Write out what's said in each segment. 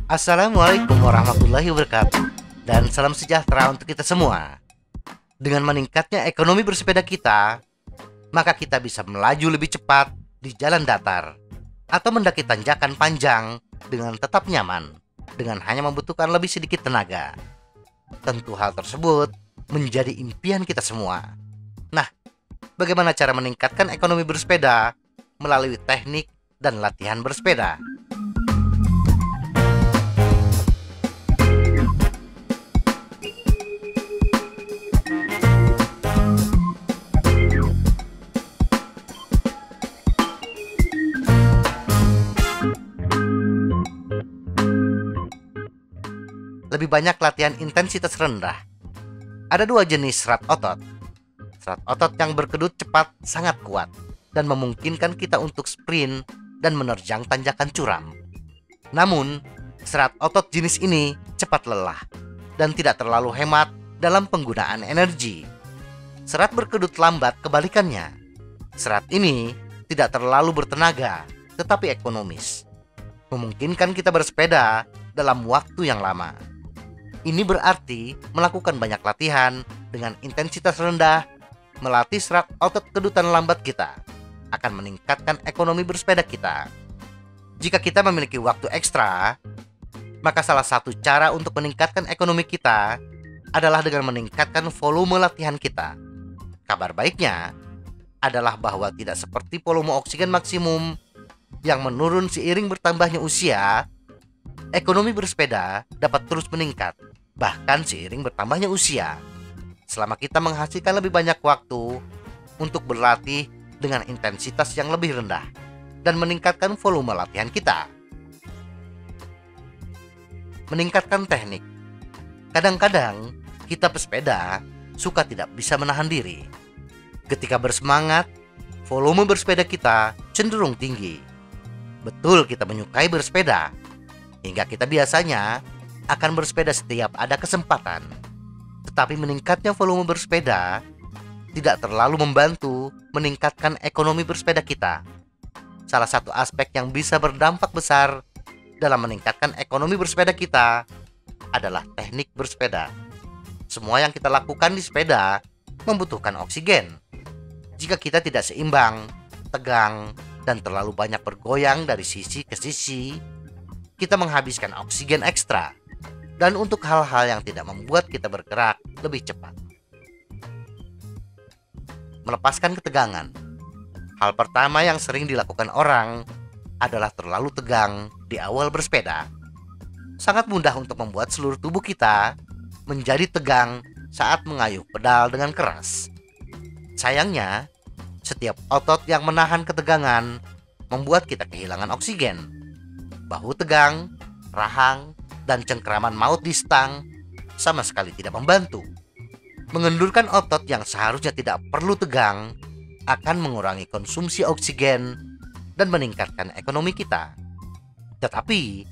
Assalamualaikum warahmatullahi wabarakatuh. Dan salam sejahtera untuk kita semua. Dengan meningkatnya ekonomi bersepeda kita, maka kita bisa melaju lebih cepat di jalan datar atau mendaki tanjakan panjang dengan tetap nyaman, dengan hanya membutuhkan lebih sedikit tenaga. Tentu hal tersebut menjadi impian kita semua. Nah, bagaimana cara meningkatkan ekonomi bersepeda melalui teknik dan latihan bersepeda? Lebih banyak latihan intensitas rendah. Ada dua jenis serat otot. Serat otot yang berkedut cepat sangat kuat dan memungkinkan kita untuk sprint dan menerjang tanjakan curam. Namun, serat otot jenis ini cepat lelah dan tidak terlalu hemat dalam penggunaan energi. Serat berkedut lambat kebalikannya. Serat ini tidak terlalu bertenaga, tetapi ekonomis, memungkinkan kita bersepeda dalam waktu yang lama. Ini berarti melakukan banyak latihan dengan intensitas rendah, melatih serat otot kedutan lambat kita, akan meningkatkan ekonomi bersepeda kita. Jika kita memiliki waktu ekstra, maka salah satu cara untuk meningkatkan ekonomi kita adalah dengan meningkatkan volume latihan kita. Kabar baiknya adalah bahwa tidak seperti volume oksigen maksimum yang menurun seiring bertambahnya usia, ekonomi bersepeda dapat terus meningkat, bahkan seiring bertambahnya usia, selama kita menghasilkan lebih banyak waktu untuk berlatih dengan intensitas yang lebih rendah dan meningkatkan volume latihan kita. Meningkatkan teknik. Kadang-kadang kita pesepeda suka tidak bisa menahan diri. Ketika bersemangat, volume bersepeda kita cenderung tinggi. Betul, kita menyukai bersepeda, hingga kita biasanya akan bersepeda setiap ada kesempatan. Tetapi meningkatnya volume bersepeda tidak terlalu membantu meningkatkan ekonomi bersepeda kita. Salah satu aspek yang bisa berdampak besar dalam meningkatkan ekonomi bersepeda kita adalah teknik bersepeda. Semua yang kita lakukan di sepeda membutuhkan oksigen. Jika kita tidak seimbang, tegang, dan terlalu banyak bergoyang dari sisi ke sisi, kita menghabiskan oksigen ekstra, dan untuk hal-hal yang tidak membuat kita bergerak lebih cepat. Melepaskan ketegangan. Hal pertama yang sering dilakukan orang adalah terlalu tegang di awal bersepeda. Sangat mudah untuk membuat seluruh tubuh kita menjadi tegang saat mengayuh pedal dengan keras. Sayangnya, setiap otot yang menahan ketegangan membuat kita kehilangan oksigen. Bahu tegang, rahang, dan cengkraman maut di stang sama sekali tidak membantu. Mengendurkan otot yang seharusnya tidak perlu tegang akan mengurangi konsumsi oksigen dan meningkatkan ekonomi kita. Tetapi,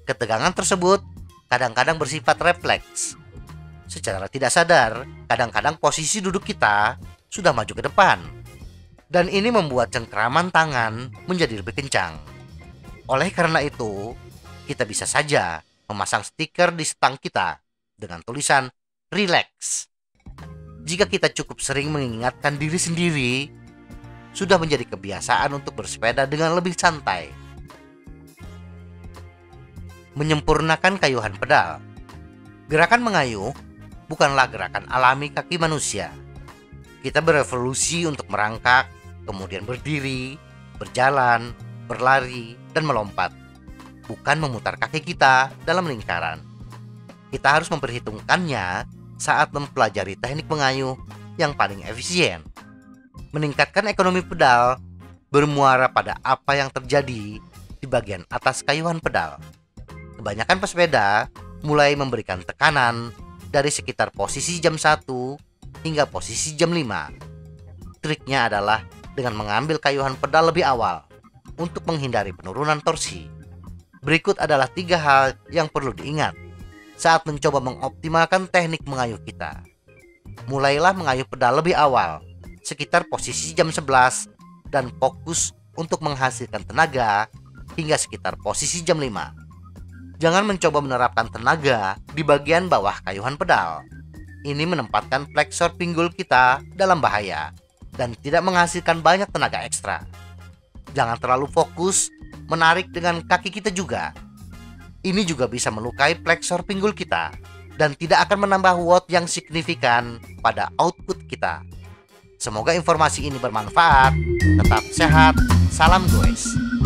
ketegangan tersebut kadang-kadang bersifat refleks. Secara tidak sadar, kadang-kadang posisi duduk kita sudah maju ke depan, dan ini membuat cengkraman tangan menjadi lebih kencang. Oleh karena itu, kita bisa saja memasang stiker di stang kita dengan tulisan "Relax". Jika kita cukup sering mengingatkan diri sendiri, sudah menjadi kebiasaan untuk bersepeda dengan lebih santai. Menyempurnakan kayuhan pedal. Gerakan mengayuh bukanlah gerakan alami kaki manusia. Kita berevolusi untuk merangkak, kemudian berdiri, berjalan, berlari, dan melompat, bukan memutar kaki kita dalam lingkaran. Kita harus memperhitungkannya saat mempelajari teknik mengayuh yang paling efisien. Meningkatkan ekonomi pedal bermuara pada apa yang terjadi di bagian atas kayuhan pedal. Kebanyakan pesepeda mulai memberikan tekanan dari sekitar posisi jam 1 hingga posisi jam 5. Triknya adalah dengan mengambil kayuhan pedal lebih awal untuk menghindari penurunan torsi. Berikut adalah 3 hal yang perlu diingat saat mencoba mengoptimalkan teknik mengayuh kita. Mulailah mengayuh pedal lebih awal, sekitar posisi jam 11 dan fokus untuk menghasilkan tenaga hingga sekitar posisi jam 5. Jangan mencoba menerapkan tenaga di bagian bawah kayuhan pedal. Ini menempatkan fleksor pinggul kita dalam bahaya dan tidak menghasilkan banyak tenaga ekstra. Jangan terlalu fokus menarik dengan kaki kita juga. Ini juga bisa melukai fleksor pinggul kita dan tidak akan menambah watt yang signifikan pada output kita. Semoga informasi ini bermanfaat. Tetap sehat. Salam goes.